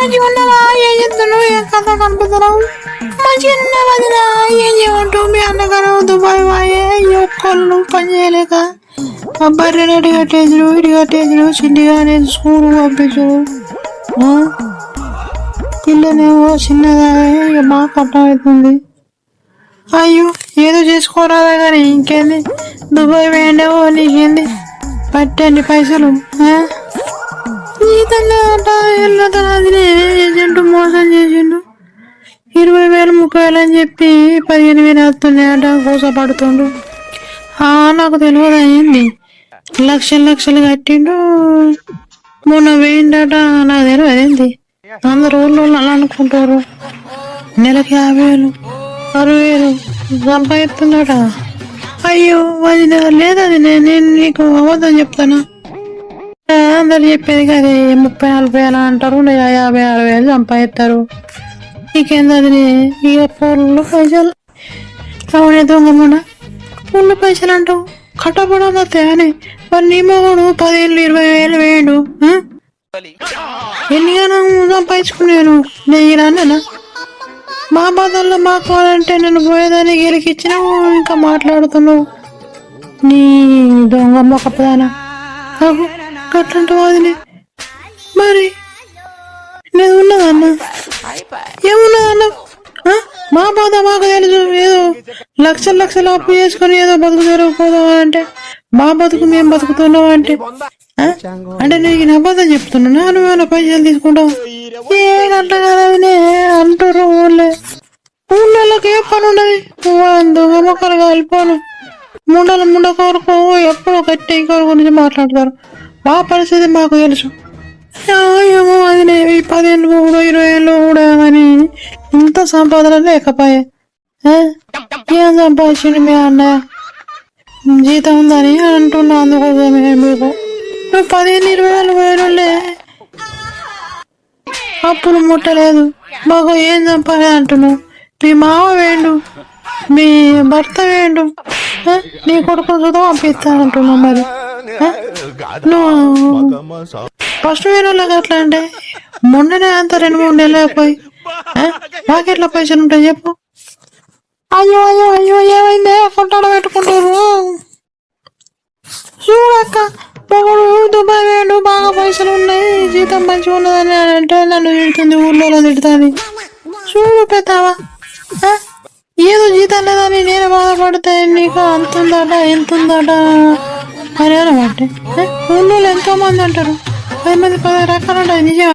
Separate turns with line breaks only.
మంచిగా ఉన్నావా? ఏం చేస్తున్నావు? ఏం కథ కనిపిస్తున్నావు? మంచిగా ఉన్నావా వదినా? ఏం చేయమంటావు? మీ అన్నగారు దుబాయ్ వాయే ఒక్కళ్ళు పని చేయలేక బర్రెని అడి కట్టేసారు, ఇడి కట్టేసారు, చిన్నగా నేను స్కూల్ పంపించు. పిల్లనేమో చిన్నగా ఇక మాకు అర్థమవుతుంది. అయ్యో ఏదో చేసుకోరాదా కానీ ఇంకేంది? దుబాయ్ వేయండేవో నీకేంది? పట్టండి పైసలు. ఏజెంట్ మోసం చేసిండు. 20,000 30,000 అని చెప్పి 15,000 వస్తున్నాయట. కోసపడుతుండు. నాకు తెలియదు అయింది. లక్షలు కట్టిండు. మొన్న వేయండట. నాకు తెలియదు అదేంటి. అందరు ఊళ్ళో అలా అనుకుంటారు. నెలకి 50,000 60,000 సంపాదిస్తుందట. అయ్యో అది లేదది. నేను నీకు అబద్ధం చెప్తానా? అందరు చెప్పేది కదా 30,000 40,000 అంటారు. 50,000 60,000 సంపాదిస్తారు. నీకేంది? ఇక పొల్లు పైసలు. అవునే దొంగమ్మన పొల్లు పైసలు అంటావు. కట్టబడతే అని మరి నీ మొగుడు 10,000 20,000 వేయండు. ఎన్నిగానో సంపాదించుకున్నాను. నేను మా బాధల్లో మాకోవాలంటే నేను పోయేదాన్ని గెలికిచ్చినావు. ఇంకా మాట్లాడుతున్నావు. నీ దొంగ మొక్కదానా అట్లాంటి వాదిని. మరి నేను ఉన్నదన్నా ఏమున్నదన్నా? మా బాధ మాకు తెలుసు. ఏదో లక్షలు అప్పు చేసుకుని ఏదో బతుకు జరగకపోదాం అంటే మా బతుకు మేము బతుకుతున్నాం అంటే నీకు నా అబద్ధం చెప్తున్నా. నువ్వేమైనా పైసలు తీసుకుంటావు? ఏ అట్లా కదనే అంటారు. ఊళ్ళోకి ఏ పని ఉన్నది? మొక్కలు కాలిపోను ముండ కొరకు ఎప్పుడో కట్టి కొరకు గురించి మాట్లాడతారు. మా పరిస్థితి మాకు తెలుసు. ఏమో అది 10,000 20,000 కూడా కానీ ఇంత సంపాదన లేకపోయా. ఏం సంపాదించండి మీ అన్నయ్య? జీతం ఉందని అంటున్నా. అందుకోసమే మీకు నువ్వు 15,000 20,000 అప్పులు ముట్టలేదు. మాకు ఏం సంపాదన అంటున్నావు? మీ మామ వేయండు, మీ భర్త వేయండు, నీ కొడుకు చూద్దా పంపిస్తానంటున్నావు. మరి నువ్వు ఫస్ట్ వేరేలాగా అట్లా అంటే మొన్ననే అంత 2-3 నెలలు పోయి మాకెట్లా పైసలు ఉంటాయి చెప్పు? అయ్యో ఏమైందే? ఫోటోలు పెట్టుకుంటారు. చూడక్క మొగుడు దుబాయ్ వేయండు, బాగా పైసలు ఉన్నాయి, జీతం మంచిగా ఉన్నదని అంటే నన్ను తిడుతుంది, ఊళ్ళో తిడుతుంది. చూడు పెద్దావా ఏదో జీతం లేదని నేను బాధపడితే నీకు అంతుందట ఎంతుందట అని అనమాట. ఊళ్ళో ఎంతో మంది అంటారు. 10 మంది 10 రకాలు ఉంటాయి. నిజం.